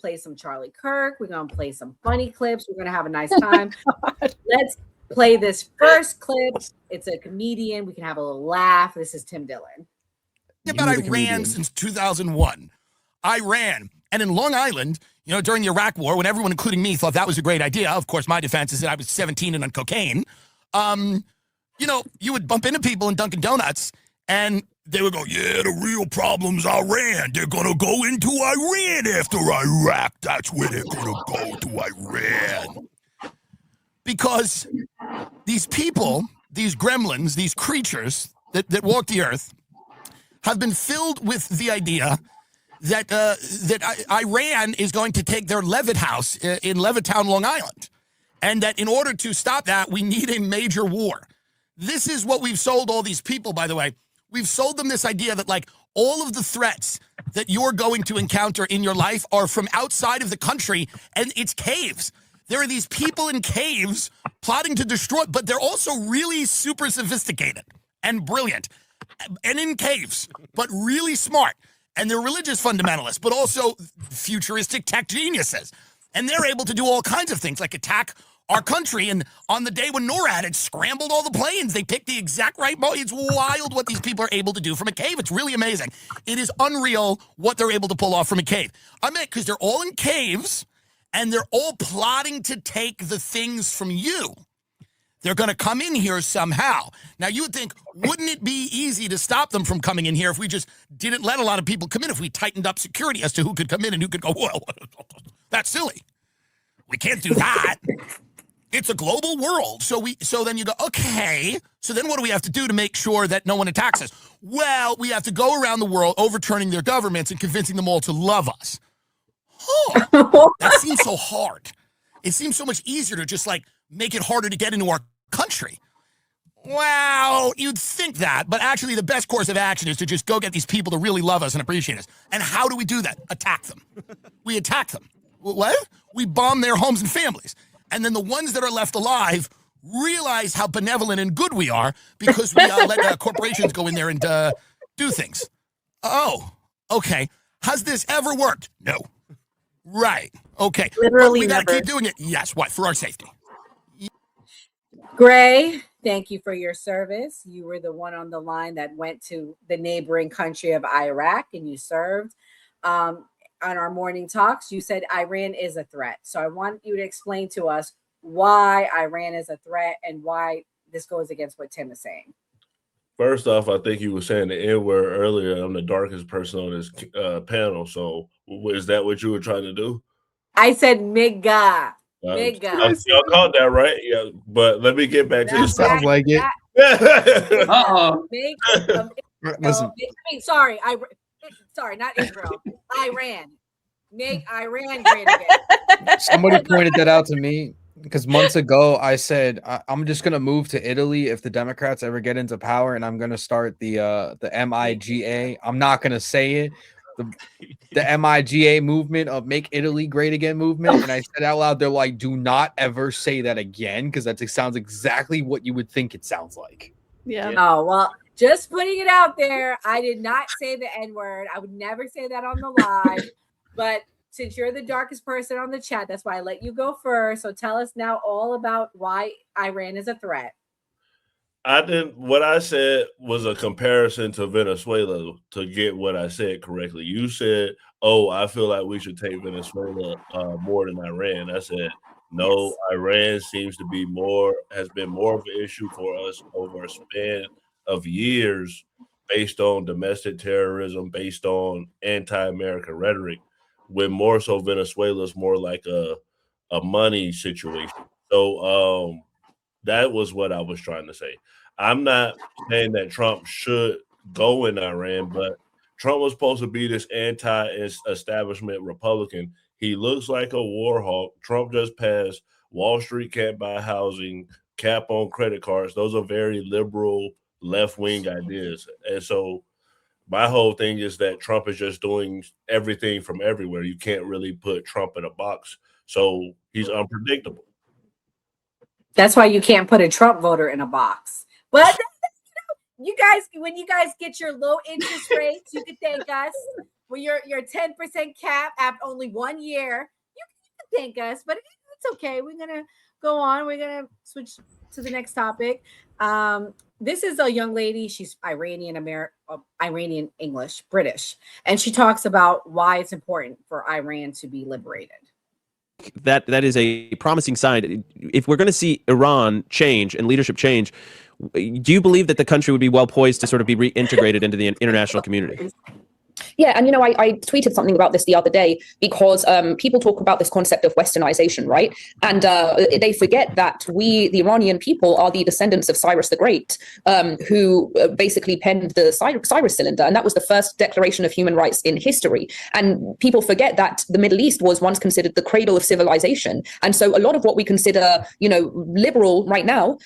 play some Charlie Kirk. We're going to play some funny clips. We're going to have a nice time. Let's play this first clip. It's a comedian. We can have a little laugh. This is Tim Dillon. About Iran since 2001. Iran. And in Long Island, you know, during the Iraq War, when everyone, including me, thought that was a great idea, of course, my defense is that I was 17 and on cocaine, you know, you would bump into people in Dunkin' Donuts, and they would go, yeah, the real problem's Iran. They're going to go into Iran after Iraq. That's where they're going to go, to Iran. Because these people, these gremlins, these creatures that walk the earth, have been filled with the idea that Iran is going to take their Levitt house in Levittown, Long Island, and that in order to stop that, we need a major war. This is what we've sold all these people, by the way. We've sold them this idea that, like, all of the threats that you're going to encounter in your life are from outside of the country, and it's caves. There are these people in caves plotting to destroy, but they're also really super sophisticated and brilliant. And in caves, but really smart. And they're religious fundamentalists, but also futuristic tech geniuses. And they're able to do all kinds of things, like attack our country. And on the day when NORAD had scrambled all the planes, they picked the exact right moment. It's wild what these people are able to do from a cave. It's really amazing. It is unreal what they're able to pull off from a cave. I mean, because they're all in caves, and they're all plotting to take the things from you. They're going to come in here somehow. Now, you would think, wouldn't it be easy to stop them from coming in here if we just didn't let a lot of people come in, if we tightened up security as to who could come in and who could go, well, that's silly. We can't do that. It's a global world. So then you go, okay, so then what do we have to do to make sure that no one attacks us? Well, we have to go around the world overturning their governments and convincing them all to love us. Oh, that seems so hard. It seems so much easier to just, like, make it harder to get into our country. Well, you'd think that, but actually the best course of action is to just go get these people to really love us and appreciate us. And how do we do that? Attack them. We attack them. What? We bomb their homes and families. And then the ones that are left alive realize how benevolent and good we are because we let corporations go in there and do things. Oh, okay. Has this ever worked? No. Right. Okay. Literally we got to never. keep doing it. Yes. What? For our safety. Gray, thank you for your service. You were the one on the line that went to the neighboring country of Iraq, and you served. On our morning talks, you said Iran is a threat. So I want you to explain to us why Iran is a threat and why this goes against what Tim is saying. First off, I think you were saying the N-word earlier. I'm the darkest person on this panel. So is that what you were trying to do? I said Mega. Y'all caught that, right? Yeah, but let me get back to this. Sounds like it. Listen. Sorry, not Israel. Iran. Make Iran great again. Somebody pointed that out to me because months ago I said I'm just gonna move to Italy if the Democrats ever get into power, and I'm gonna start the MIGA. I'm not gonna say it. The MIGA movement of Make Italy Great Again movement. And I said out loud, they're like, do not ever say that again, because that sounds exactly what you would think it sounds like. Yeah. Oh, well, just putting it out there. I did not say the N-word. I would never say that on the live. But since you're the darkest person on the chat, that's why I let you go first. So tell us now all about why Iran is a threat. What I said was a comparison to Venezuela to get what I said correctly. You said, oh, I feel like we should take Venezuela more than Iran. I said, no, yes. Iran seems to be has been more of an issue for us over a span of years based on domestic terrorism, based on anti-American rhetoric, when more so Venezuela's more like a money situation. So that was what I was trying to say. I'm not saying that Trump should go in Iran, but Trump was supposed to be this anti-establishment Republican. He looks like a war hawk. Trump just passed Wall Street can't buy housing, cap on credit cards. Those are very liberal, left-wing ideas. And so my whole thing is that Trump is just doing everything from everywhere. You can't really put Trump in a box. So he's unpredictable. That's why you can't put a Trump voter in a box. But when you guys get your low interest rates, you can thank us. When your 10% cap after only 1 year, you can thank us. But it's okay. We're gonna go on. We're gonna switch to the next topic. This is a young lady. She's Iranian English, British, and she talks about why it's important for Iran to be liberated. That is a promising sign. If we're going to see Iran change and leadership change, do you believe that the country would be well poised to sort of be reintegrated into the international community? Yeah, and I tweeted something about this the other day because people talk about this concept of westernization, right? And they forget that we, the Iranian people, are the descendants of Cyrus the Great, who basically penned the Cyrus Cylinder, and that was the first declaration of human rights in history. And people forget that the Middle East was once considered the cradle of civilization, and so a lot of what we consider, liberal right now,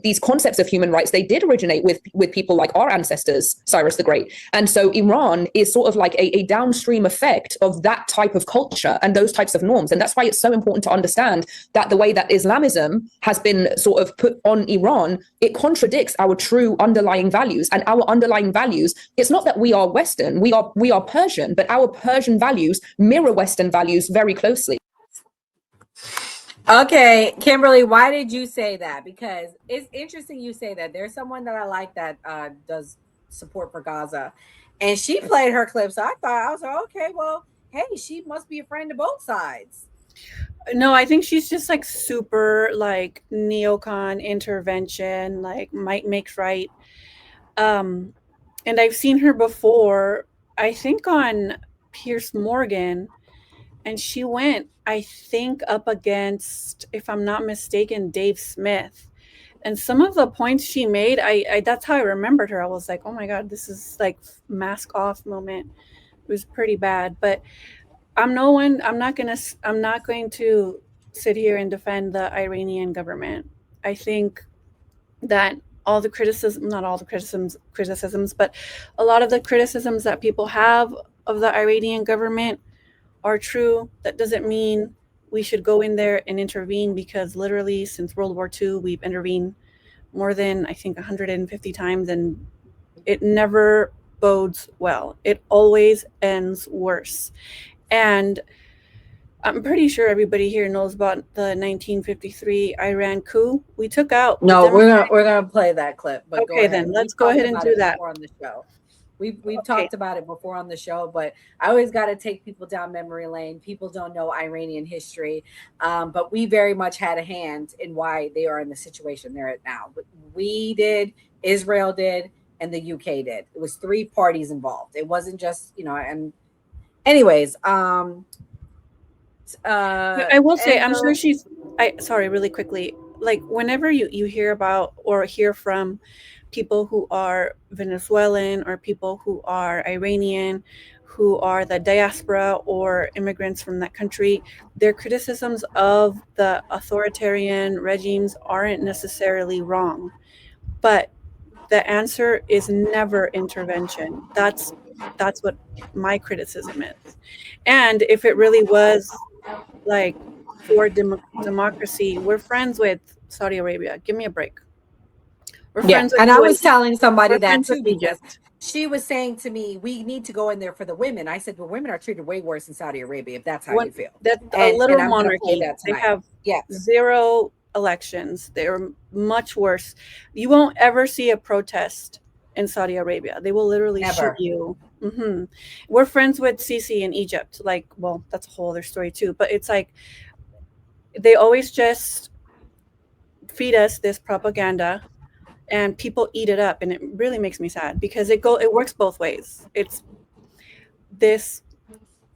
these concepts of human rights, they did originate with people like our ancestors, Cyrus the Great, and so Iran is sort of like a downstream effect of that type of culture and those types of norms. And that's why it's so important to understand that the way that Islamism has been sort of put on Iran, it contradicts our true underlying values. And our underlying values, it's not that we are Western, we are Persian, but our Persian values mirror Western values very closely. Okay, Kimberly, why did you say that? Because it's interesting you say that. There's someone that I like that does support for Gaza. And she played her clip. So I was like, okay, well, hey, she must be a friend of both sides. No, I think she's just like super like neocon intervention, like might makes right. And I've seen her before, I think on Piers Morgan, and she went, I think, up against, if I'm not mistaken, Dave Smith. And some of the points she made, I that's how I remembered her. I was like, oh my God, this is like mask off moment. It was pretty bad. But I'm not going to sit here and defend the Iranian government. I think that all the not all the criticisms, but a lot of the criticisms that people have of the Iranian government are true. That doesn't mean we should go in there and intervene, because literally since World War II, we've intervened more than, I think, 150 times, and it never bodes well. It always ends worse. And I'm pretty sure everybody here knows about the 1953 Iran coup. We took out. No, we're gonna play that clip. But okay, then let's go ahead and do that on the show. We've talked about it before on the show, but I always got to take people down memory lane. People don't know Iranian history, but we very much had a hand in why they are in the situation they're at now. We did, Israel did, and the UK did. It was 3 parties involved. It wasn't just, and anyways, I will say, I'm sure sorry, really quickly, like whenever you hear about or hear from people who are Venezuelan or people who are Iranian, who are the diaspora or immigrants from that country, their criticisms of the authoritarian regimes aren't necessarily wrong. But the answer is never intervention. That's what my criticism is. And if it really was like for democracy, we're friends with Saudi Arabia. Give me a break. And I was telling somebody that too, because she was saying to me, we need to go in there for the women. I said, well, women are treated way worse in Saudi Arabia, if that's how you feel. That's a little monarchy. They have 0 elections. They're much worse. You won't ever see a protest in Saudi Arabia. They will literally shoot you. Mm-hmm. We're friends with Sisi in Egypt. Like, well, that's a whole other story too. But it's like they always just feed us this propaganda, and people eat it up, and it really makes me sad because it works both ways. This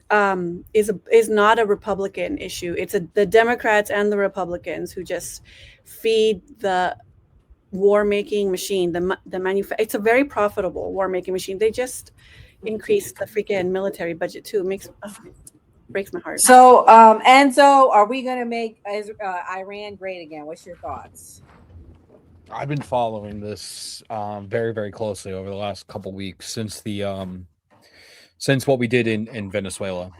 is not a Republican issue. It's the Democrats and the Republicans who just feed the war-making machine. It's a very profitable war-making machine. They just increased the freaking military budget too. It breaks my heart. So, Enzo, are we going to make Iran great again? What's your thoughts? I've been following this very, very closely over the last couple weeks since what we did in Venezuela.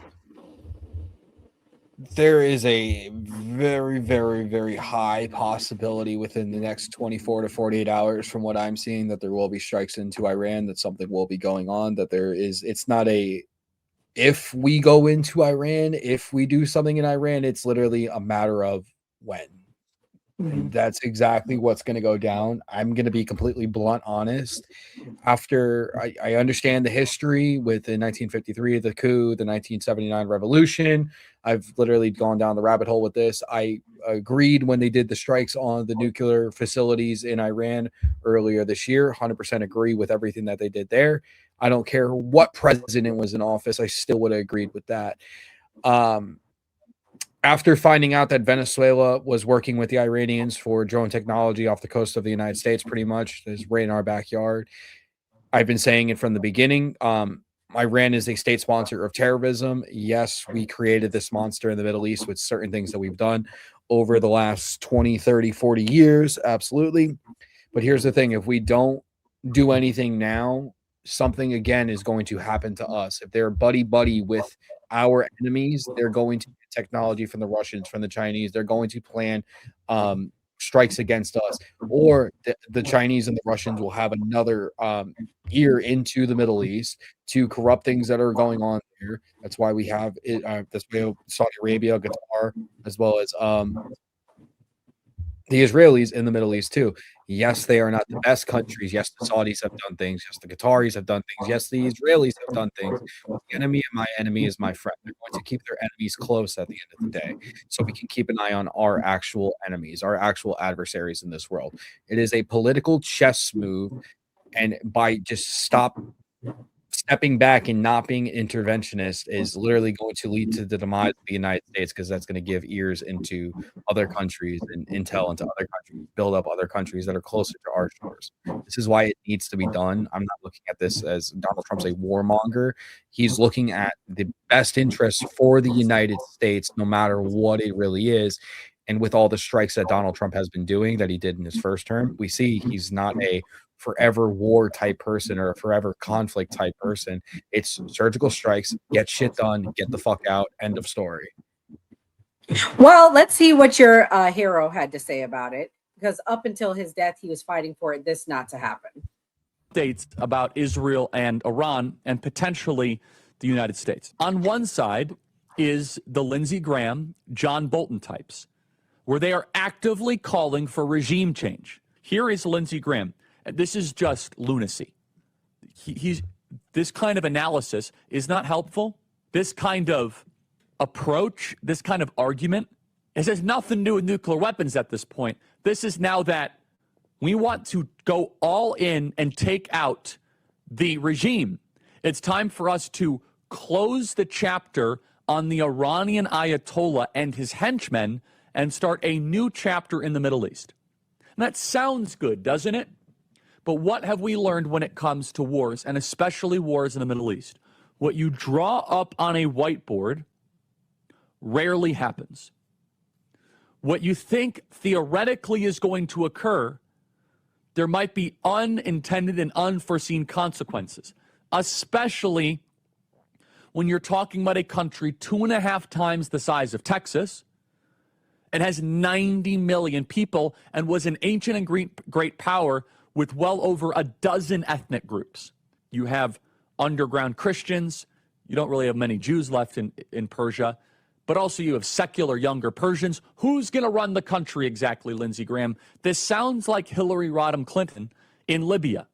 There is a very, very, very high possibility within the next 24 to 48 hours, from what I'm seeing, that there will be strikes into Iran, that something will be going on, that there is, it's not a, if we go into Iran, if we do something in Iran, it's literally a matter of when. And that's exactly what's going to go down. I'm going to be completely blunt, honest. After I understand the history with the 1953, the coup, the 1979 revolution, I've literally gone down the rabbit hole with this. I agreed when they did the strikes on the nuclear facilities in Iran earlier this year. 100% agree with everything that they did there. I don't care what president was in office. I still would have agreed with that. After finding out that Venezuela was working with the Iranians for drone technology off the coast of the United States, pretty much, is right in our backyard. I've been saying it from the beginning. Iran is a state sponsor of terrorism. Yes, we created this monster in the Middle East with certain things that we've done over the last 20, 30, 40 years. Absolutely. But here's the thing. If we don't do anything now, something again is going to happen to us. If they're buddy with our enemies, they're going to get technology from the Russians, from the Chinese. They're going to plan strikes against us, or the Chinese and the Russians will have another ear into the Middle East to corrupt things that are going on there. That's why we have it. That's why Saudi Arabia, Qatar, as well as the Israelis in the Middle East too. Yes, they are not the best countries. Yes, the Saudis have done things. Yes, the Qataris have done things. Yes, the Israelis have done things. The enemy of my enemy is my friend. They're going to keep their enemies close at the end of the day, so we can keep an eye on our actual enemies, our actual adversaries in this world. It is a political chess move, and by just stepping back and not being interventionist is literally going to lead to the demise of the United States, because that's going to give ears into other countries and intel into other countries, build up other countries that are closer to our shores. This is why it needs to be done. I'm not looking at this as Donald Trump's a warmonger. He's looking at the best interests for the United States, no matter what it really is. And with all the strikes that Donald Trump has been doing, that he did in his first term, we see he's not a forever war type person or a forever conflict type person. It's surgical strikes, get shit done, get the fuck out, end of story. Well, let's see what your hero had to say about it, because up until his death, he was fighting for this not to happen. States about Israel and Iran and potentially the United States. On one side is the Lindsey Graham, John Bolton types, where they are actively calling for regime change. Here is Lindsey Graham. This is just lunacy. This kind of analysis is not helpful. This kind of approach, this kind of argument, it has nothing to do with nuclear weapons at this point. This is now that we want to go all in and take out the regime. It's time for us to close the chapter on the Iranian Ayatollah and his henchmen and start a new chapter in the Middle East. And that sounds good, doesn't it? But what have we learned when it comes to wars, and especially wars in the Middle East? What you draw up on a whiteboard rarely happens. What you think theoretically is going to occur, there might be unintended and unforeseen consequences, especially when you're talking about a country 2.5 times the size of Texas. It has 90 million people and was an ancient and great power with well over a dozen ethnic groups. You have underground Christians. You don't really have many Jews left in Persia, but also you have secular younger Persians. Who's going to run the country exactly, Lindsey Graham? This sounds like Hillary Rodham Clinton in Libya.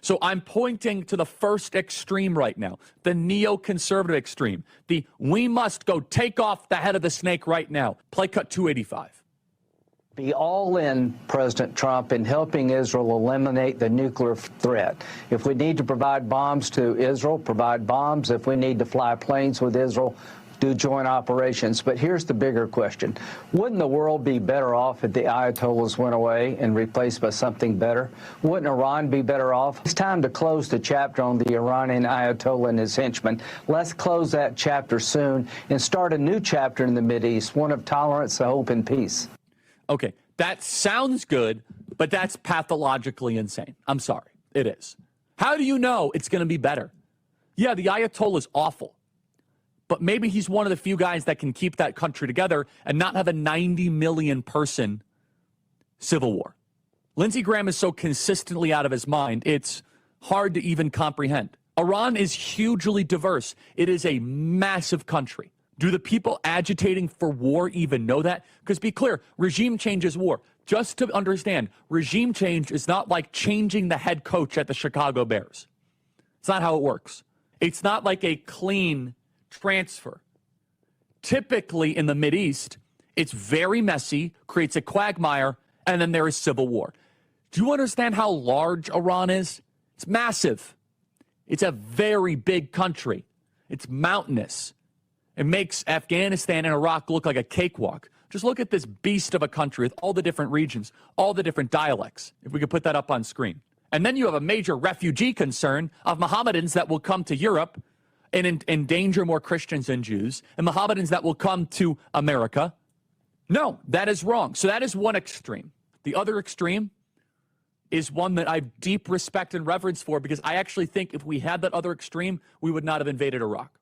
So I'm pointing to the first extreme right now, the neoconservative extreme. We must go take off the head of the snake right now. Play cut 285. Be all in, President Trump, in helping Israel eliminate the nuclear threat. If we need to provide bombs to Israel, provide bombs. If we need to fly planes with Israel, do joint operations. But here's the bigger question. Wouldn't the world be better off if the Ayatollahs went away and replaced by something better? Wouldn't Iran be better off? It's time to close the chapter on the Iranian Ayatollah and his henchmen. Let's close that chapter soon and start a new chapter in the Mideast, one of tolerance, hope, and peace. Okay, that sounds good, but that's pathologically insane. I'm sorry, it is. How do you know it's going to be better? Yeah, the Ayatollah is awful. but maybe he's one of the few guys that can keep that country together and not have a 90 million person civil war. Lindsey Graham is so consistently out of his mind, it's hard to even comprehend. Iran is hugely diverse. It is a massive country. Do the people agitating for war even know that? Because be clear, regime change is war. Just to understand, regime change is not like changing the head coach at the Chicago Bears. It's not how it works. It's not like a clean transfer. Typically in the Mideast, it's very messy, creates a quagmire, and then there is civil war. Do you understand how large Iran is? It's massive. It's a very big country. It's mountainous. It makes Afghanistan and Iraq look like a cakewalk. Just look at this beast of a country with all the different regions, all the different dialects, if we could put that up on screen. And then you have a major refugee concern of Mohammedans that will come to Europe and endanger more Christians and Jews, and Mohammedans that will come to America. No, that is wrong. So that is one extreme. The other extreme is one that I have deep respect and reverence for, because I actually think if we had that other extreme, we would not have invaded Iraq.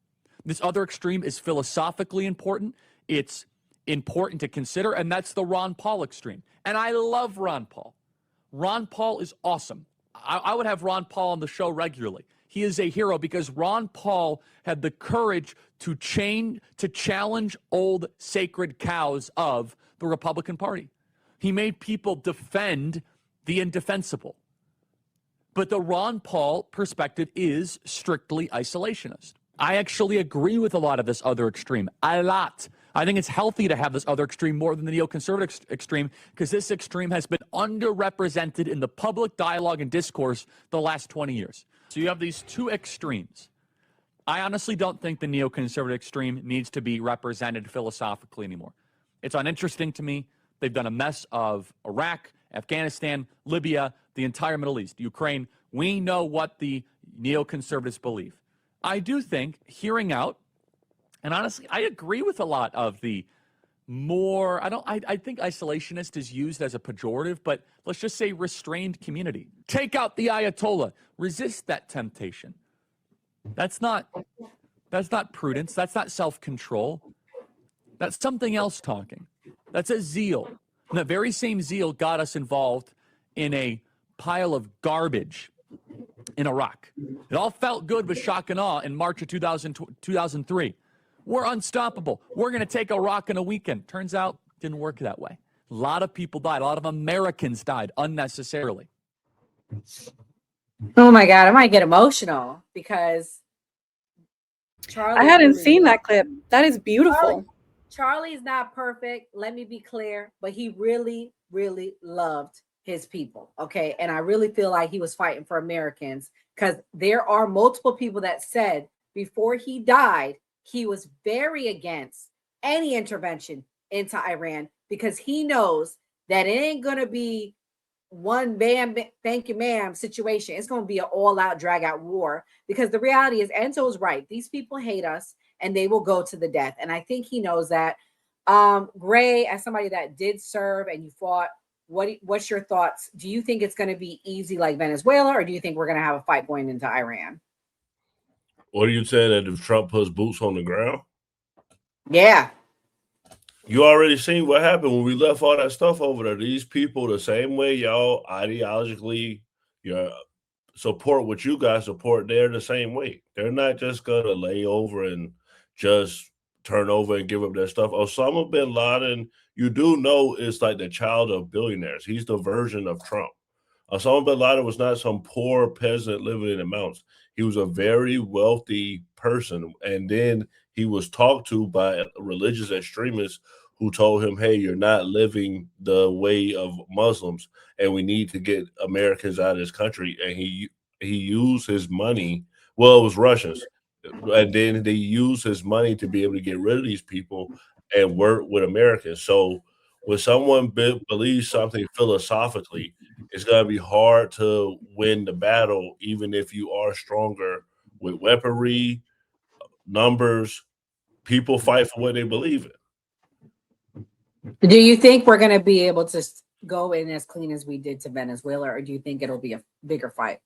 This other extreme is philosophically important. It's important to consider, and that's the Ron Paul extreme. And I love Ron Paul. Ron Paul is awesome. I would have Ron Paul on the show regularly. He is a hero because Ron Paul had the courage to challenge old sacred cows of the Republican Party. He made people defend the indefensible. But the Ron Paul perspective is strictly isolationist. I actually agree with a lot of this other extreme. A lot. I think it's healthy to have this other extreme more than the neoconservative extreme, because this extreme has been underrepresented in the public dialogue and discourse the last 20 years. So you have these two extremes. I honestly don't think the neoconservative extreme needs to be represented philosophically anymore. It's uninteresting to me. They've done a mess of Iraq, Afghanistan, Libya, the entire Middle East, Ukraine. We know what the neoconservatives believe. I do think hearing out, and honestly, I agree with a lot of the more, I think isolationist is used as a pejorative, but let's just say restrained community. Take out the Ayatollah. Resist that temptation. That's not prudence. That's not self-control. That's something else talking. That's a zeal. And that very same zeal got us involved in a pile of garbage in Iraq. It all felt good with shock and awe in March of 2003. We're unstoppable. We're going to take Iraq in a weekend. Turns out, it didn't work that way. A lot of people died. A lot of Americans died unnecessarily. Oh my God, I might get emotional because Charlie. I hadn't seen that clip. That is beautiful. Charlie's not perfect. Let me be clear, but he really, really loved his people. Okay. And I really feel like he was fighting for Americans, because there are multiple people that said before he died, he was very against any intervention into Iran, because he knows that it ain't going to be one bam, thank you, ma'am situation. It's going to be an all-out, drag-out war, because the reality is, Enzo's right. These people hate us, and they will go to the death. And I think he knows that. Gray, as somebody that did serve and you fought, what's your thoughts? Do you think it's going to be easy like Venezuela, or do you think we're going to have a fight going into Iran? What are you saying, that if Trump puts boots on the ground? Yeah. You already seen what happened when we left all that stuff over there. These people, the same way y'all ideologically support what you guys support, they're the same way. They're not just going to lay over and just turn over and give up their stuff. Osama bin Laden, you do know, is like the child of billionaires. He's the version of Trump. Osama bin Laden was not some poor peasant living in the mountains. He was a very wealthy person. And then he was talked to by religious extremists who told him, hey, you're not living the way of Muslims, and we need to get Americans out of this country. And he used his money. Well, it was Russians. And then they used his money to be able to get rid of these people and work with Americans. So when someone believes something philosophically, it's going to be hard to win the battle, even if you are stronger with weaponry, numbers. People fight for what they believe in. Do you think we're going to be able to go in as clean as we did to Venezuela, or do you think it'll be a bigger fight?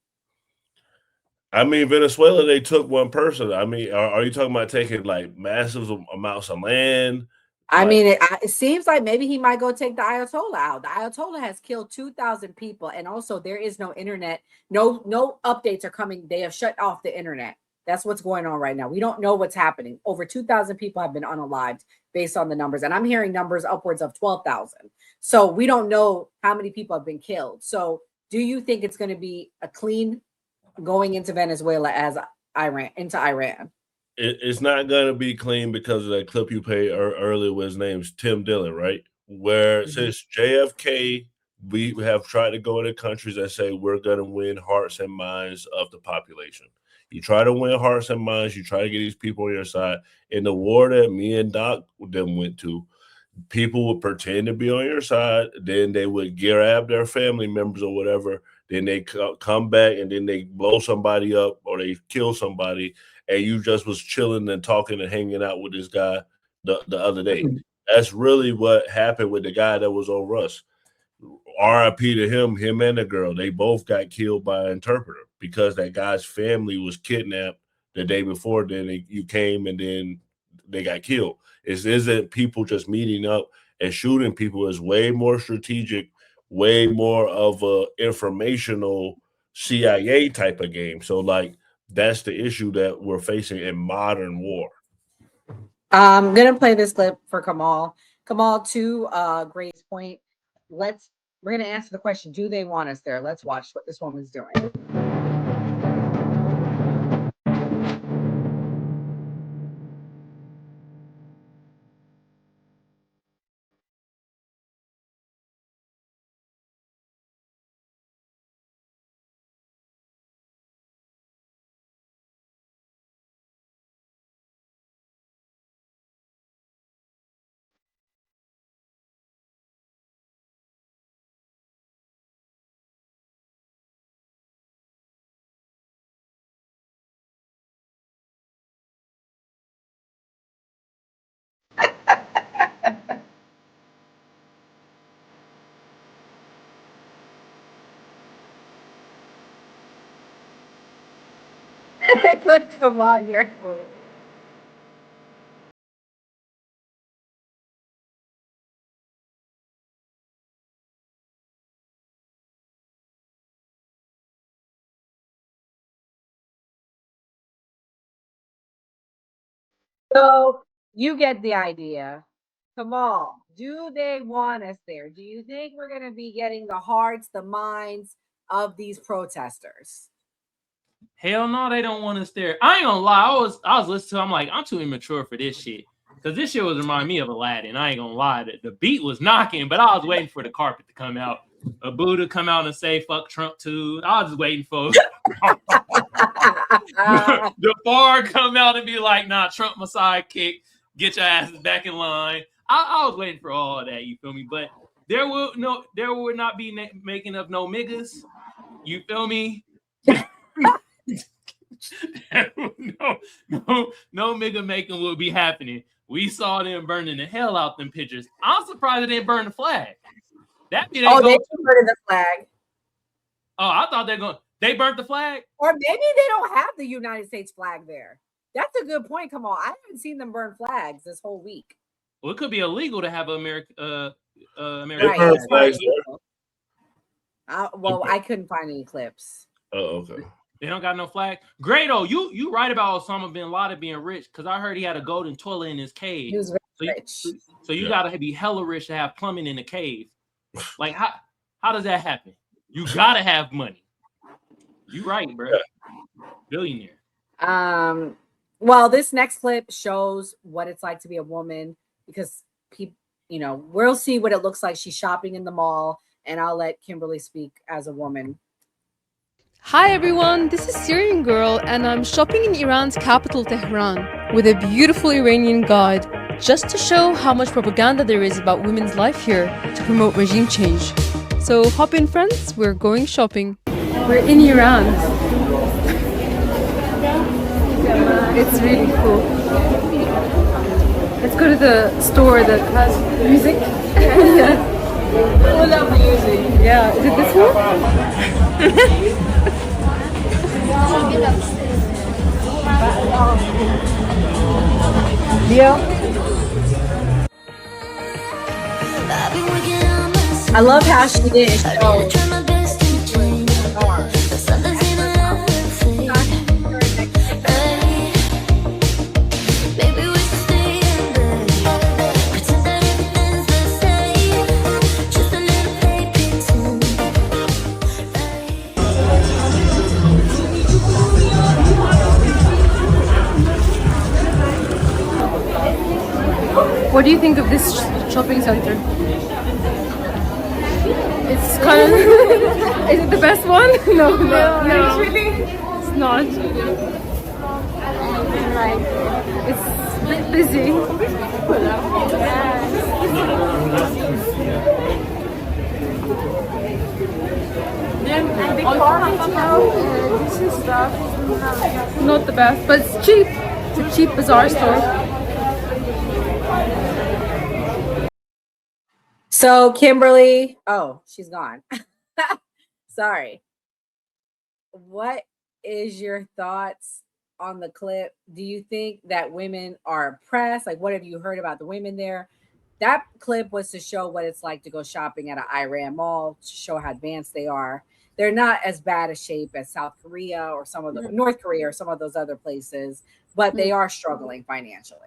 I mean, Venezuela, they took one person. I mean, are you talking about taking like massive amounts of land? I mean, it seems like maybe he might go take the Ayatollah out. The Ayatollah has killed 2,000 people, and also there is no internet. No updates are coming. They have shut off the internet. That's what's going on right now. We don't know what's happening. Over 2,000 people have been unalived based on the numbers, and I'm hearing numbers upwards of 12,000. So we don't know how many people have been killed. So do you think it's going to be a clean going into Venezuela as Iran? It's not going to be clean because of that clip you played earlier with his name's Tim Dillon, right? Where since JFK, we have tried to go into countries that say we're going to win hearts and minds of the population. You try to win hearts and minds, you try to get these people on your side. In the war that me and Doc then went to, people would pretend to be on your side, then they would grab their family members or whatever, then they come back and then they blow somebody up or they kill somebody, and you just was chilling and talking and hanging out with this guy the other day. That's really what happened with the guy that was on Russ. RIP to him and the girl. They both got killed by an interpreter because that guy's family was kidnapped the day before. Then you came and then they got killed. It isn't people just meeting up and shooting people. Is way more strategic, way more of a informational CIA type of game. So like that's the issue that we're facing in modern war. I'm gonna play this clip for Kamal. Kamal, to Gray's point, we're gonna answer the question: do they want us there? Let's watch what this woman's doing. Come on, you're cool. So you get the idea. Kamal, do they want us there? Do you think we're going to be getting the hearts, the minds of these protesters? Hell no, they don't want us there. I ain't gonna lie. I was listening to. I'm like, I'm too immature for this shit. Because this shit was reminding me of Aladdin. I ain't gonna lie. The beat was knocking, but I was waiting for the carpet to come out. A Buddha come out and say fuck Trump too. I was just waiting for the bar come out and be like, nah, Trump my sidekick. Get your asses back in line. I was waiting for all of that, you feel me? But there would not be making of no niggas. You feel me? no nigga making will be happening. We saw them burning the hell out them pictures. I'm surprised they didn't burn the flag. That mean they burned the flag. Oh, I thought they burnt the flag. Or maybe they don't have the United States flag there. That's a good point. Come on, I haven't seen them burn flags this whole week. Well, it could be illegal to have American right. flags well, I couldn't find any clips. Oh, okay. They don't got no flag. Grado, you right about Osama bin Laden being rich because I heard he had a golden toilet in his cave. He was very rich. So you gotta be hella rich to have plumbing in the cave. Like how does that happen? You gotta have money. You right, bro. Billionaire. Well, this next clip shows what it's like to be a woman because people, we'll see what it looks like. She's shopping in the mall, and I'll let Kimberly speak as a woman. Hi everyone, this is Syrian Girl and I'm shopping in Iran's capital Tehran with a beautiful Iranian guide just to show how much propaganda there is about women's life here to promote regime change. So hop in friends, we're going shopping. We're in Iran. It's really cool. Let's go to the store that has music. Yeah. I love music. Yeah, is it this one? I love how she didn't show. What do you think of this shopping center? It's kind of. Is it the best one? No. It's not. It's a bit busy. Not the best, but it's cheap. It's a cheap bazaar store. So Kimberly, oh, she's gone. Sorry. What is your thoughts on the clip? Do you think that women are oppressed? Like, what have you heard about the women there? That clip was to show what it's like to go shopping at an Iran mall, to show how advanced they are. They're not as bad a shape as South Korea or some of the North Korea or some of those other places, but they are struggling financially.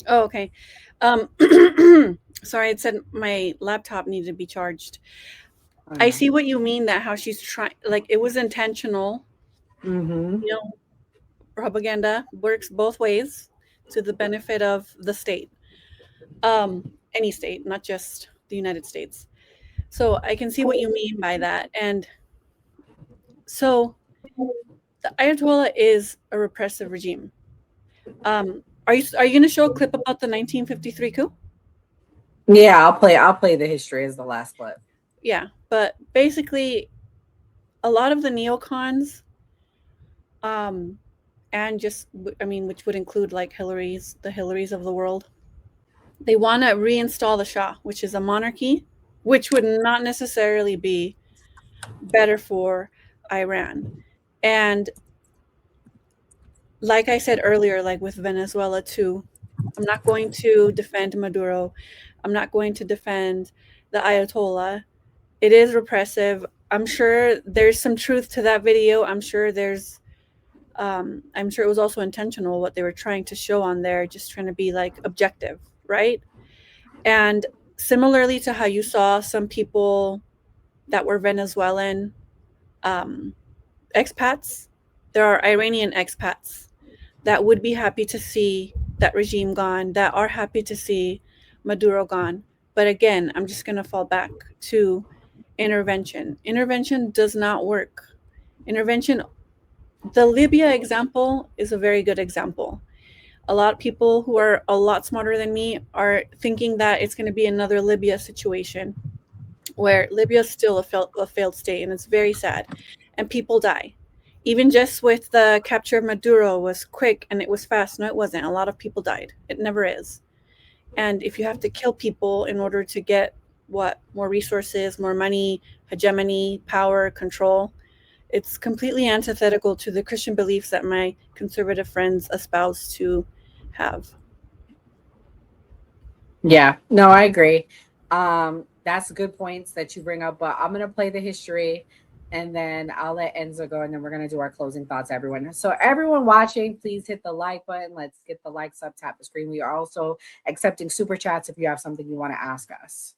Oh, okay. Sorry, it said my laptop needed to be charged. I see what you mean, that how she's trying, like it was intentional. You know, propaganda works both ways to the benefit of the state. Any state, not just the United States. So I can see what you mean by that. And so the Ayatollah is a repressive regime. Are you going to show a clip about the 1953 coup? Yeah, I'll play the history as the last clip. Yeah, but basically a lot of the neocons, and just, I mean, which would include like the Hillarys of the world, they want to reinstall the Shah, which is a monarchy, which would not necessarily be better for Iran. And like I said earlier, like with Venezuela too, I'm not going to defend Maduro. I'm not going to defend the Ayatollah. It is repressive. I'm sure there's some truth to that video. I'm sure it was also intentional what they were trying to show on there, just trying to be like objective, right? And similarly to how you saw some people that were Venezuelan expats, there are Iranian expats that would be happy to see that regime gone, that are happy to see Maduro gone. But again, I'm just going to fall back to intervention. Intervention does not work. The Libya example is a very good example. A lot of people who are a lot smarter than me are thinking that it's going to be another Libya situation, where Libya is still a failed state, and it's very sad, and people die. Even just with the capture of Maduro was quick and it was fast. No, it wasn't. A lot of people died. It never is. And if you have to kill people in order to get more resources, more money, hegemony, power, control, it's completely antithetical to the Christian beliefs that my conservative friends espouse to have. Yeah, no, I agree. That's good points that you bring up, but I'm going to play the history and then I'll let Enzo go, and then we're going to do our closing thoughts, everyone. So everyone watching, please hit the like button. Let's get the likes up, tap the screen. We are also accepting super chats if you have something you want to ask us.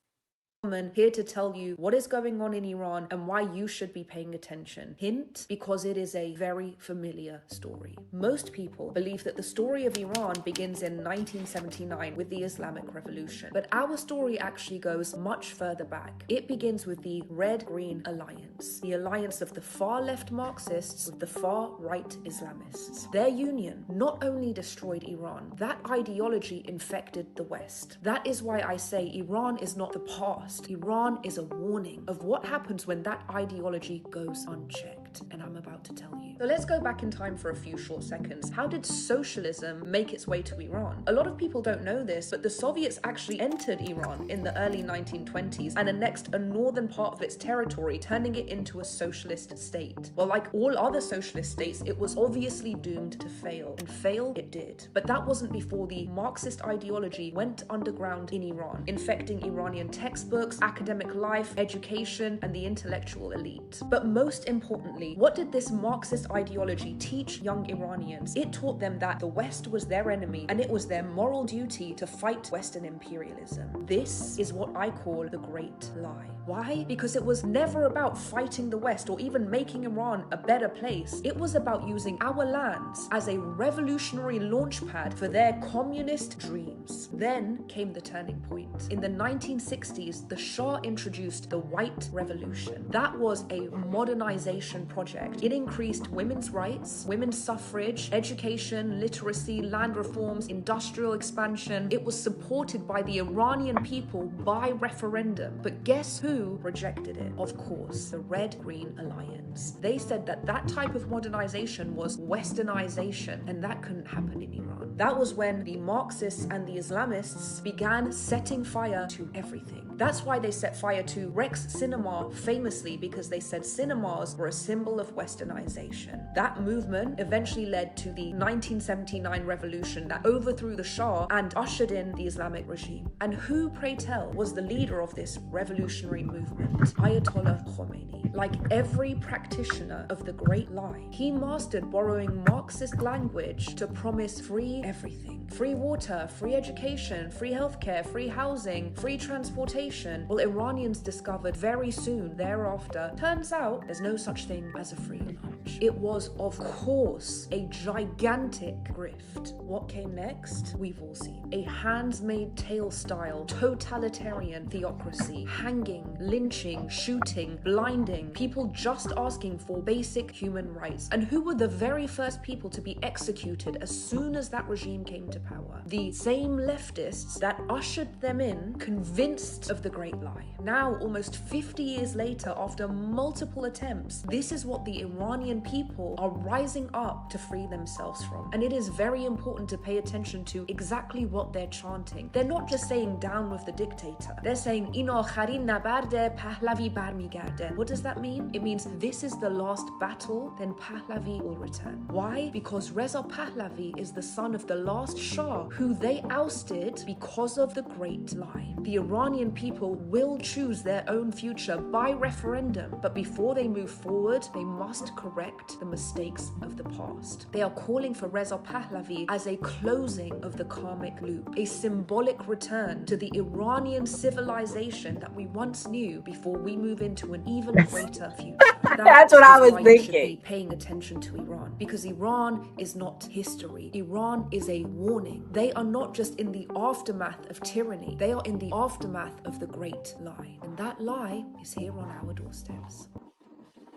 Here to tell you what is going on in Iran and why you should be paying attention. Hint, because it is a very familiar story. Most people believe that the story of Iran begins in 1979 with the Islamic Revolution, but our story actually goes much further back. It begins with the Red-Green Alliance, the alliance of the far-left Marxists with the far-right Islamists. Their union not only destroyed Iran, that ideology infected the West. That is why I say Iran is not the past. Iran is a warning of what happens when that ideology goes unchecked. correct, and I'm about to tell you. So let's go back in time for a few short seconds. How did socialism make its way to Iran? A lot of people don't know this, but the Soviets actually entered Iran in the early 1920s and annexed a northern part of its territory, turning it into a socialist state. Well, like all other socialist states, it was obviously doomed to fail, and fail it did. But that wasn't before the Marxist ideology went underground in Iran, infecting Iranian textbooks, academic life, education, and the intellectual elite. But most importantly, what did this Marxist ideology teach young Iranians? It taught them that the West was their enemy and it was their moral duty to fight Western imperialism. This is what I call the Great Lie. Why? Because it was never about fighting the West or even making Iran a better place. It was about using our lands as a revolutionary launchpad for their communist dreams. Then came the turning point. In the 1960s, the Shah introduced the White Revolution. That was a modernization project. It increased women's rights, women's suffrage, education, literacy, land reforms, industrial expansion. It was supported by the Iranian people by referendum. But guess who rejected it? Of course, the Red-Green Alliance. They said that that type of modernization was westernization, and that couldn't happen in Iran. That was when the Marxists and the Islamists began setting fire to everything. That's why they set fire to Rex Cinema famously, because they said cinemas were a symbol of westernization. That movement eventually led to the 1979 revolution that overthrew the Shah and ushered in the Islamic regime. And who, pray tell, was the leader of this revolutionary movement? Ayatollah Khomeini. Like every practitioner of the Great Lie, he mastered borrowing Marxist language to promise free everything. Free water, free education, free healthcare, free housing, free transportation. Well, Iranians discovered very soon thereafter, turns out there's no such thing as a free lunch. It was, of course, a gigantic grift. What came next? We've all seen. A hands-made tale style, totalitarian theocracy, hanging, lynching, shooting, blinding, people just asking for basic human rights. And who were the very first people to be executed as soon as that regime came to power? The same leftists that ushered them in, convinced of the Great Lie. Now, almost 50 years later, after multiple attempts, this is what the Iranian people are rising up to free themselves from. And it is very important to pay attention to exactly what they're chanting. They're not just saying down with the dictator. They're saying in akharin nabarde Pahlavi barmigarde. What does that mean? It means this is the last battle, then Pahlavi will return. Why? Because Reza Pahlavi is the son of the last Shah, who they ousted because of the Great Lie. The Iranian people will choose their own future by referendum, but before they move forward, they must correct the mistakes of the past. They are calling for Reza Pahlavi as a closing of the karmic loop, a symbolic return to the Iranian civilization that we once knew before we move into an even greater future. That's what I was why you should thinking. be paying attention to Iran, because Iran is not history. Iran is a warning. They are not just in the aftermath of tyranny. They are in the aftermath of the Great Lie. And that lie is here on our doorsteps.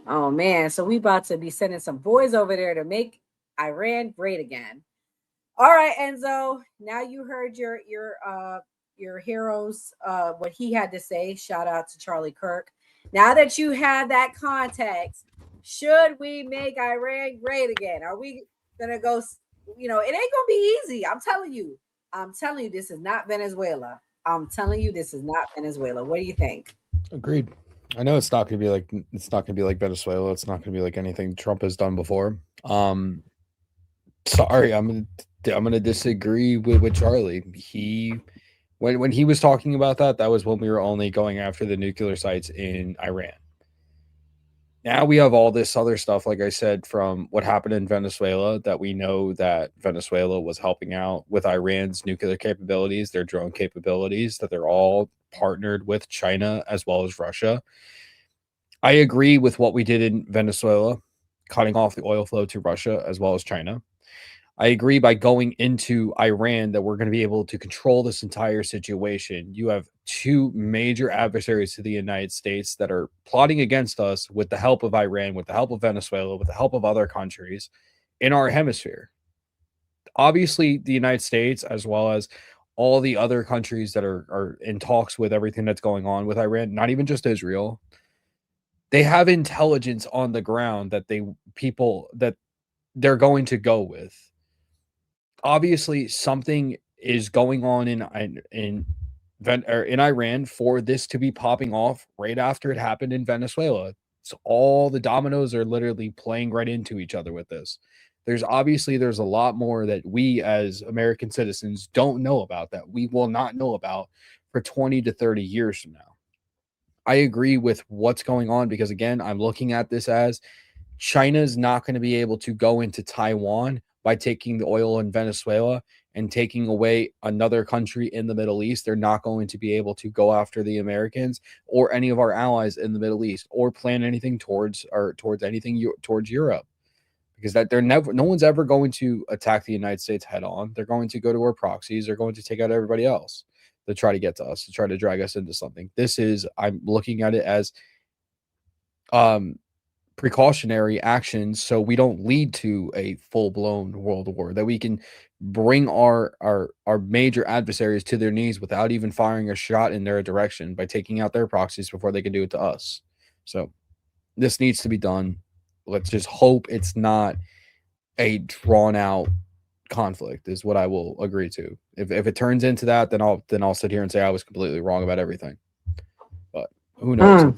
Oh man, so we about to be sending some boys over there to make Iran great again. All right, Enzo. Now you heard your heroes, what he had to say. Shout out to Charlie Kirk. Now that you have that context, should we make Iran great again? Are we gonna go? It ain't gonna be easy. I'm telling you, this is not Venezuela. I'm telling you, this is not Venezuela. What do you think? Agreed. I know it's not going to be like Venezuela. It's not going to be like anything Trump has done before. Sorry, I'm gonna disagree with Charlie. When he was talking about that was when we were only going after the nuclear sites in Iran. Now we have all this other stuff, like I said, from what happened in Venezuela, that we know that Venezuela was helping out with Iran's nuclear capabilities, their drone capabilities, that they're all partnered with China as well as Russia. I agree with what we did in Venezuela, cutting off the oil flow to Russia as well as China. I agree by going into Iran that we're going to be able to control this entire situation. You have two major adversaries to the United States that are plotting against us with the help of Iran, with the help of Venezuela, with the help of other countries in our hemisphere. Obviously, the United States, as well as all the other countries that are in talks with everything that's going on with Iran, not even just Israel, they have intelligence on the ground that they're going to go with. Obviously, something is going on in Iran for this to be popping off right after it happened in Venezuela. So all the dominoes are literally playing right into each other with this. There's a lot more that we as American citizens don't know about, that we will not know about for 20 to 30 years from now. I agree with what's going on because, again, I'm looking at this as China's not going to be able to go into Taiwan by taking the oil in Venezuela and taking away another country in the Middle East. They're not going to be able to go after the Americans or any of our allies in the Middle East or plan anything towards Europe, because no one's ever going to attack the United States head on. They're going to go to our proxies. They're going to take out everybody else to try to get to us, to try to drag us into something. I'm looking at it as precautionary actions so we don't lead to a full-blown world war, that we can bring our major adversaries to their knees without even firing a shot in their direction by taking out their proxies before they can do it to us. So this needs to be done. Let's just hope it's not a drawn-out conflict, is what I will agree to. If it turns into that, then I'll sit here and say I was completely wrong about everything. But who knows?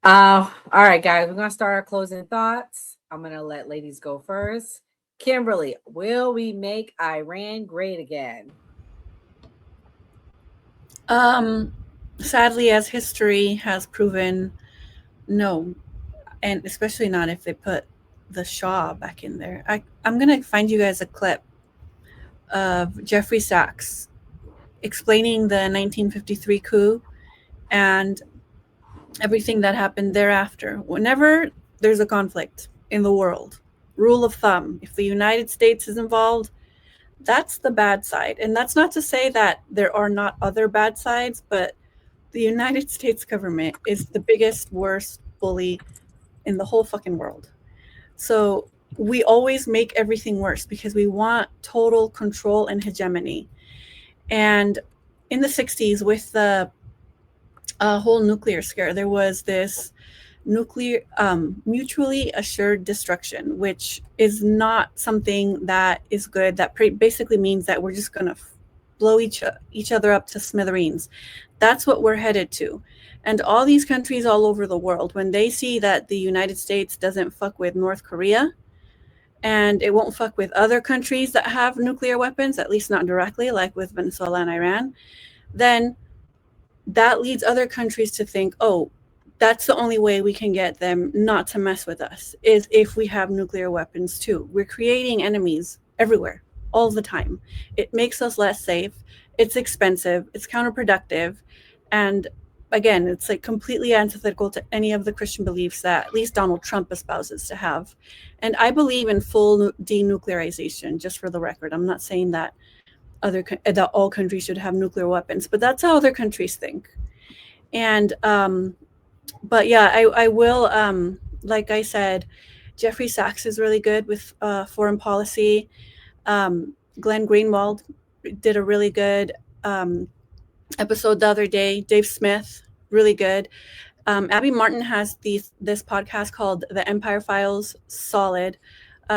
All right, guys, we're gonna start our closing thoughts. I'm gonna let ladies go first. Kimberly, will we make Iran great again? Sadly, as history has proven, no, and especially not if they put the Shah back in there. I'm gonna find you guys a clip of Jeffrey Sachs explaining the 1953 coup and everything that happened thereafter. Whenever there's a conflict in the world, rule of thumb, if the United States is involved, that's the bad side. And that's not to say that there are not other bad sides, but the United States government is the biggest, worst bully in the whole fucking world. So we always make everything worse because we want total control and hegemony. And in the 60s, with the whole nuclear scare, there was this nuclear mutually assured destruction, which is not something that is good. That basically means that we're just going to blow each other up to smithereens. That's what we're headed to. And all these countries all over the world, when they see that the United States doesn't fuck with North Korea, and it won't fuck with other countries that have nuclear weapons, at least not directly, like with Venezuela and Iran, then that leads other countries to think, oh, that's the only way we can get them not to mess with us, is if we have nuclear weapons too. We're creating enemies everywhere, all the time. It makes us less safe. It's expensive. It's counterproductive. And again, it's like completely antithetical to any of the Christian beliefs that at least Donald Trump espouses to have. And I believe in full denuclearization, just for the record. I'm not saying that that all countries should have nuclear weapons, but that's how other countries think. And but yeah, I will, like I said, Jeffrey Sachs is really good with foreign policy. Glenn Greenwald did a really good episode the other day. Dave Smith, really good. Abby Martin has this podcast called The Empire Files, solid.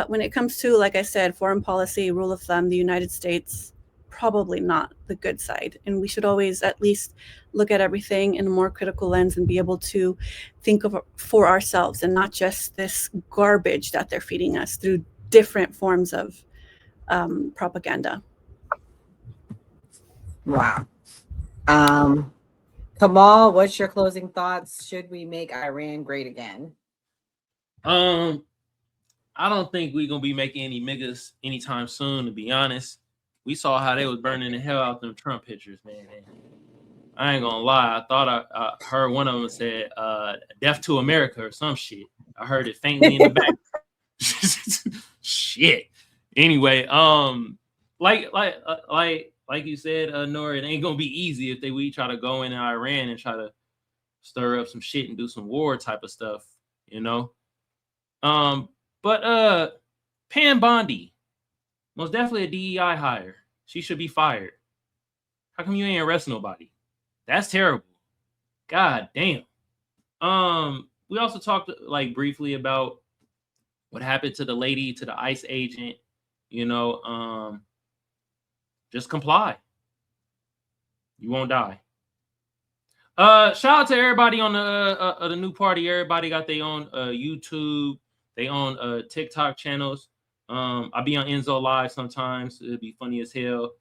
When it comes to, like I said, foreign policy, rule of thumb, the United States, probably not the good side. And we should always at least look at everything in a more critical lens and be able to think of for ourselves and not just this garbage that they're feeding us through different forms of propaganda. Wow. Kamal, what's your closing thoughts? Should we make Iran great again? I don't think we're gonna be making any niggas anytime soon, to be honest. We saw how they was burning the hell out them Trump pictures, man. I ain't gonna lie. I thought I heard one of them said "Death to America" or some shit. I heard it faintly in the back. Shit. Anyway, like you said, Nora, it ain't gonna be easy if we try to go into Iran and try to stir up some shit and do some war type of stuff, you know. But Pam Bondi, most definitely a DEI hire. She should be fired. How come you ain't arrest nobody? That's terrible. God damn. We also talked like briefly about what happened to the lady, to the ICE agent. You know, just comply. You won't die. Shout out to everybody on the new party. Everybody got their own YouTube, their own TikTok channels. I be on Enzo Live sometimes. It'd be funny as hell.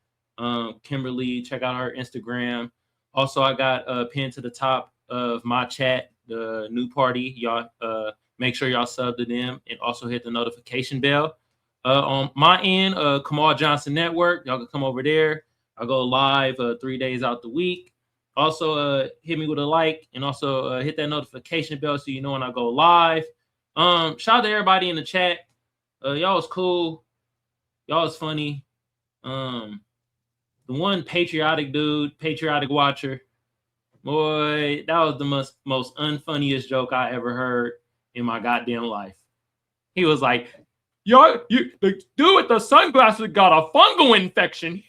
Kimberly, check out her Instagram. Also, I got pinned to the top of my chat, the new party. Y'all make sure y'all sub to them and also hit the notification bell. On my end, Kamal Johnson Network. Y'all can come over there. I go live 3 days out the week. Also, hit me with a like and also hit that notification bell so you know when I go live. Shout out to everybody in the chat. Y'all was cool. Y'all was funny. The one patriotic dude, patriotic watcher, boy, that was the most unfunniest joke I ever heard in my goddamn life. He was like, "Yo, the dude with the sunglasses got a fungal infection."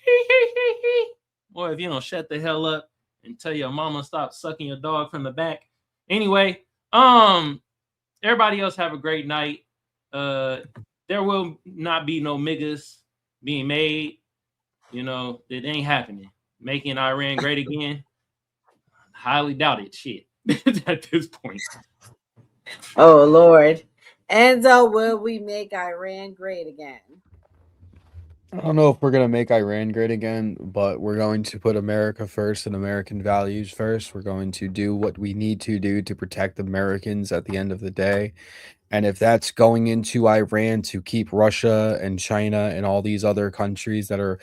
Boy, if you don't shut the hell up and tell your mama stop sucking your dog from the back. Anyway, everybody else have a great night. There will not be no niggas being made. You know, it ain't happening. Making Iran great again, highly doubt it. Shit, at this point. Oh Lord. Enzo, will we make Iran great again? I don't know if we're going to make Iran great again, but we're going to put America first and American values first. We're going to do what we need to do to protect Americans at the end of the day. And if that's going into Iran to keep Russia and China and all these other countries that are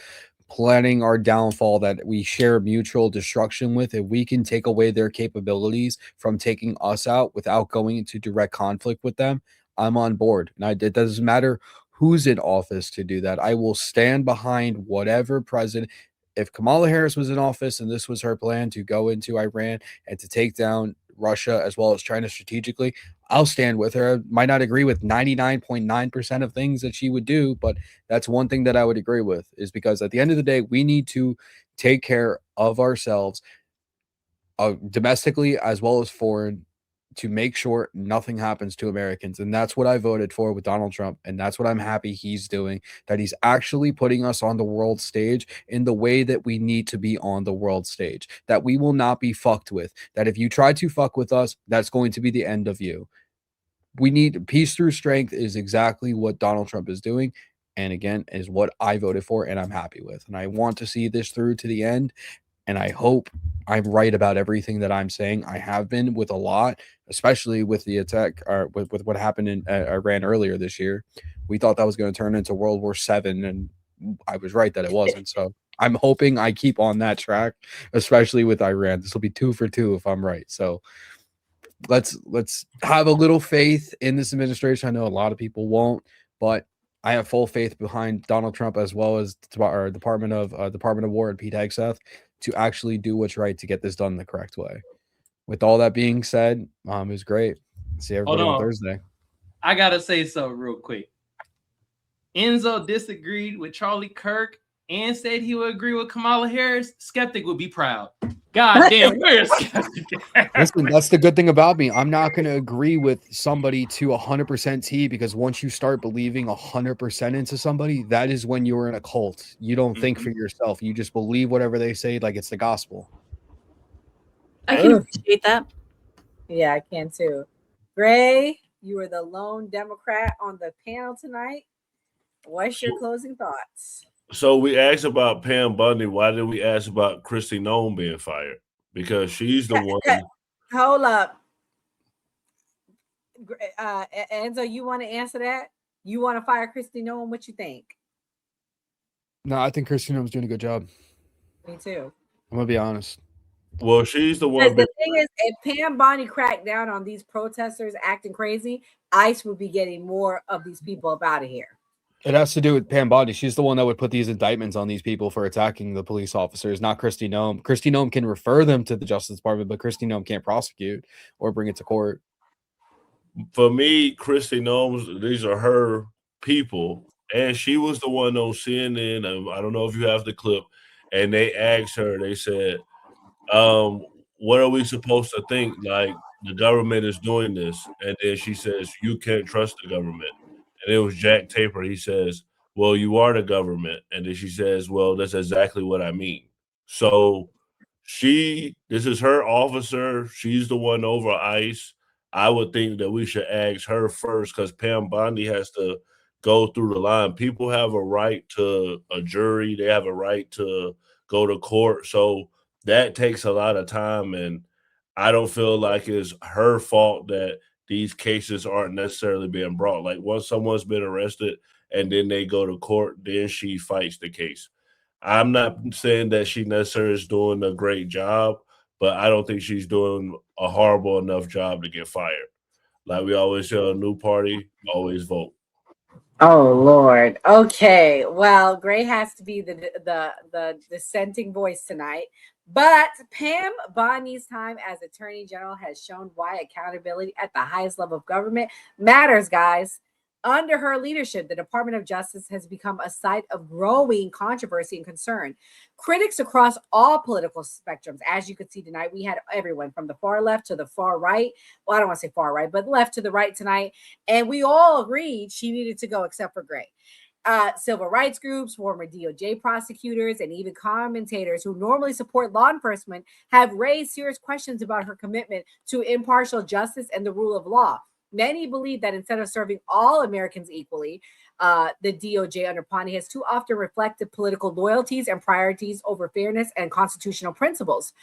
planning our downfall, that we share mutual destruction with, if we can take away their capabilities from taking us out without going into direct conflict with them, I'm on board. And it doesn't matter who's in office to do that. I will stand behind whatever president. If Kamala Harris was in office and this was her plan to go into Iran and to take down Russia as well as China strategically, I'll stand with her. I might not agree with 99.9% of things that she would do, but that's one thing that I would agree with, is because at the end of the day, we need to take care of ourselves domestically as well as foreign, to make sure nothing happens to Americans. And that's what I voted for with Donald Trump. And that's what I'm happy he's doing, that he's actually putting us on the world stage in the way that we need to be on the world stage, that we will not be fucked with, that if you try to fuck with us, that's going to be the end of you. We need peace through strength is exactly what Donald Trump is doing. And again, is what I voted for and I'm happy with. And I want to see this through to the end. And I hope I'm right about everything that I'm saying. I have been with a lot, especially with the attack or with what happened in Iran earlier this year. We thought that was going to turn into World War VII, and I was right that it wasn't. So I'm hoping I keep on that track, especially with Iran. This will be 2 for 2 if I'm right. So let's have a little faith in this administration. I know a lot of people won't, but I have full faith behind Donald Trump as well as our Department of War and Pete Hegseth to actually do what's right to get this done the correct way. With all that being said, it was great. See everybody on Thursday. I gotta say something real quick. Enzo disagreed with Charlie Kirk and said he would agree with Kamala Harris. Skeptic would be proud. God damn, where's Skeptic? Listen, that's the good thing about me. I'm not going to agree with somebody to 100% T, because once you start believing 100% into somebody, that is when you're in a cult. You don't think for yourself. You just believe whatever they say like it's the gospel. I can appreciate that. Yeah, I can too. Gray, you were the lone Democrat on the panel tonight. What's your closing thoughts? So we asked about Pam Bundy. Why did we ask about Kristi Noem being fired? Because she's the one. Hold up. Enzo, you want to answer that? You want to fire Kristi Noem? What you think? No, I think Kristi Noem's doing a good job. Me too. I'm going to be honest. Well, she's the one. The thing is, if Pam Bondi cracked down on these protesters acting crazy, ICE would be getting more of these people up out of here. It has to do with Pam Bondi. She's the one that would put these indictments on these people for attacking the police officers, not Kristi Noem. Kristi Noem can refer them to the Justice Department, but Kristi Noem can't prosecute or bring it to court. For me, Kristi Noem, these are her people, and she was the one on CNN. I don't know if you have the clip, and they asked her. They said, "What are we supposed to think? Like, the government is doing this. And then she says, you can't trust the government. And it was Jack Taper. He says, well, you are the government. And then she says, well, that's exactly what I mean. So this is her officer. She's the one over ICE. I would think that we should ask her first because Pam Bondi has to go through the line. People have a right to a jury. They have a right to go to court. So that takes a lot of time. And I don't feel like it's her fault that these cases aren't necessarily being brought. Like once someone's been arrested and then they go to court, then she fights the case. I'm not saying that she necessarily is doing a great job, but I don't think she's doing a horrible enough job to get fired. Like we always say on a new party, always vote. Oh Lord. Okay. Well, Gray has to be the dissenting voice tonight. But Pam Bondi's time as Attorney General has shown why accountability at the highest level of government matters, guys. Under her leadership, the Department of Justice has become a site of growing controversy and concern. Critics across all political spectrums, as you could see tonight, we had everyone from the far left to the far right. Well, I don't want to say far right, but left to the right tonight. And we all agreed she needed to go except for Gray. Civil rights groups, former DOJ prosecutors, and even commentators who normally support law enforcement have raised serious questions about her commitment to impartial justice and the rule of law. Many believe that instead of serving all Americans equally, the DOJ under Bondi has too often reflected political loyalties and priorities over fairness and constitutional principles.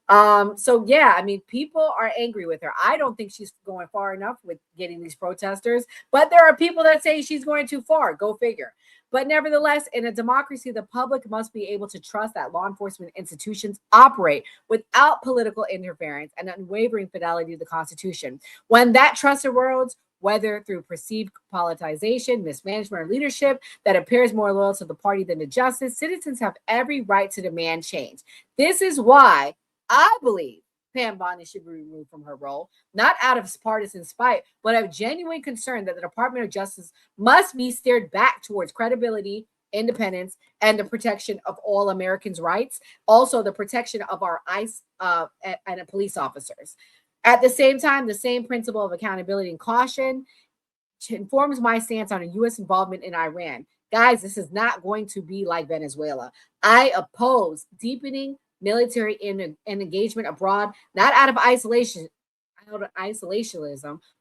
So yeah, I mean, people are angry with her. I don't think she's going far enough with getting these protesters, but there are people that say she's going too far. Go figure. But nevertheless, in a democracy, the public must be able to trust that law enforcement institutions operate without political interference and unwavering fidelity to the Constitution. When that trust erodes, whether through perceived politicization, mismanagement, or leadership that appears more loyal to the party than to justice, citizens have every right to demand change. This is why I believe Pam Bondi should be removed from her role, not out of partisan spite, but of genuine concern that the Department of Justice must be steered back towards credibility, independence, and the protection of all Americans' rights. Also, the protection of our ICE and police officers. At the same time, the same principle of accountability and caution informs my stance on a U.S. involvement in Iran. Guys, this is not going to be like Venezuela. I oppose deepening military engagement abroad, not out of isolationism,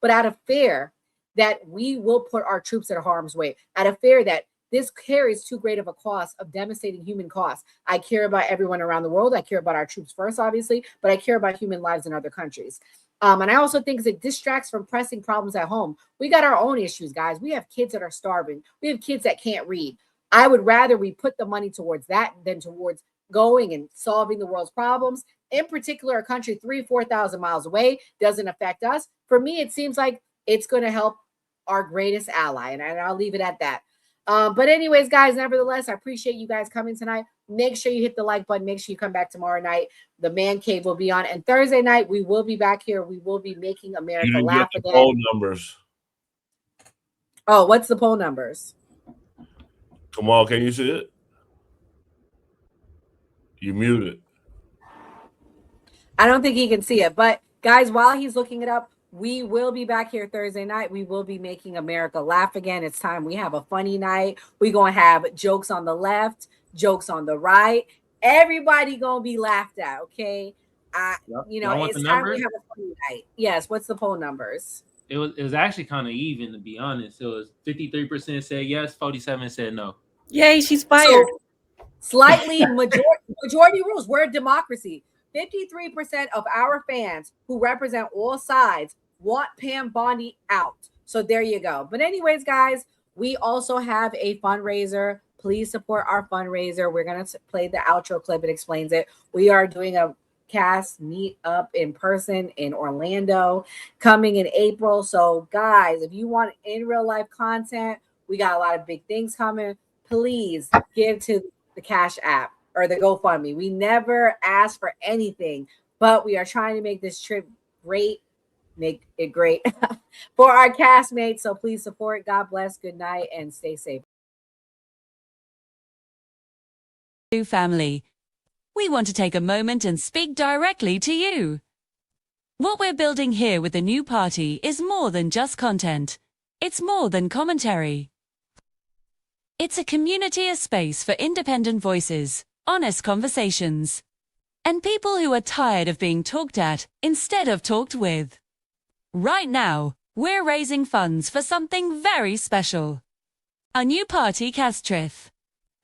but out of fear that we will put our troops at harm's way, out of fear that this carries too great of a cost of devastating human costs. I care about everyone around the world. I care about our troops first, obviously, but I care about human lives in other countries. And I also think it distracts from pressing problems at home. We got our own issues, guys. We have kids that are starving. We have kids that can't read. I would rather we put the money towards that than towards going and solving the world's problems. In particular, a country 3,000-4,000 miles away doesn't affect us. For me, it seems like it's going to help our greatest ally, and I'll leave it at that. But anyways, guys, nevertheless, I appreciate you guys coming tonight. Make sure you hit the like button. Make sure you come back tomorrow night. The Man Cave will be on. And Thursday night, we will be back here. We will be making America laugh again. Poll numbers. Oh, what's the poll numbers? Come on, can you see it? You muted. I don't think he can see it. But guys, while he's looking it up, we will be back here Thursday night. We will be making America laugh again. It's time we have a funny night. We're going to have jokes on the left, jokes on the right. Everybody going to be laughed at, okay? It's time we have a funny night. Yes, what's the poll numbers? It was actually kind of even, to be honest. It was 53% said yes, 47% said no. Yay, she's fired. So, slightly majority rules. We're a democracy. 53% of our fans who represent all sides want Pam Bondi out. So there you go. But anyways, guys, we also have a fundraiser. Please support our fundraiser. We're going to play the outro clip. It explains it. We are doing a cast meet up in person in Orlando coming in April. So guys, if you want in real life content, we got a lot of big things coming. Please give to the Cash App or the GoFundMe. We never ask for anything, but we are trying to make this trip great, make it great for our castmates. So please support. God bless. Good night and stay safe. Family, we want to take a moment and speak directly to you. What we're building here with the new party is more than just content. It's more than commentary. It's a community, a space for independent voices, honest conversations, and people who are tired of being talked at instead of talked with. Right now, we're raising funds for something very special. Our new party, Castrith.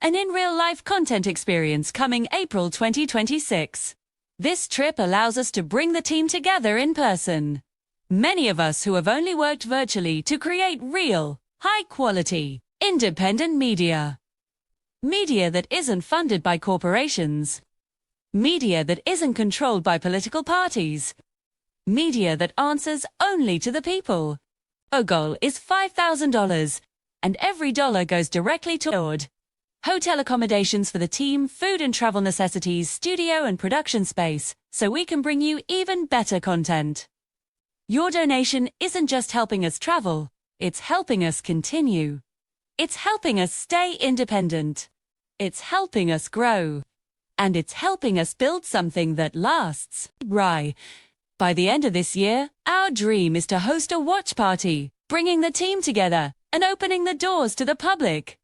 An in-real-life content experience coming April 2026. This trip allows us to bring the team together in person. Many of us who have only worked virtually to create real, high-quality, independent media. Media that isn't funded by corporations. Media that isn't controlled by political parties. Media that answers only to the people. Our goal is $5,000, and every dollar goes directly toward hotel accommodations for the team, food and travel necessities, studio and production space, so we can bring you even better content. Your donation isn't just helping us travel, it's helping us continue. It's helping us stay independent. It's helping us grow. And it's helping us build something that lasts. Right. By the end of this year, our dream is to host a watch party, bringing the team together and opening the doors to the public.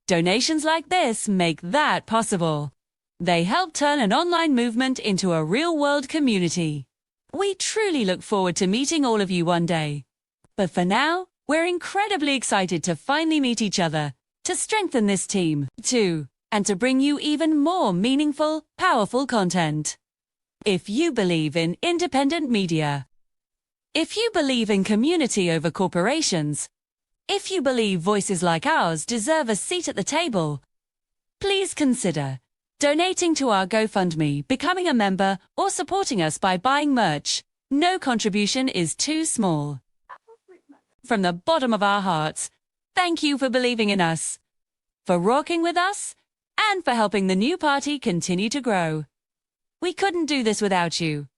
Donations like this make that possible. They help turn an online movement into a real-world community. We truly look forward to meeting all of you one day. But for now, we're incredibly excited to finally meet each other, to strengthen this team, too, and to bring you even more meaningful, powerful content. If you believe in independent media, if you believe in community over corporations, if you believe voices like ours deserve a seat at the table, please consider donating to our GoFundMe, becoming a member, or supporting us by buying merch. No contribution is too small. From the bottom of our hearts, thank you for believing in us, for rocking with us, and for helping the new party continue to grow. We couldn't do this without you.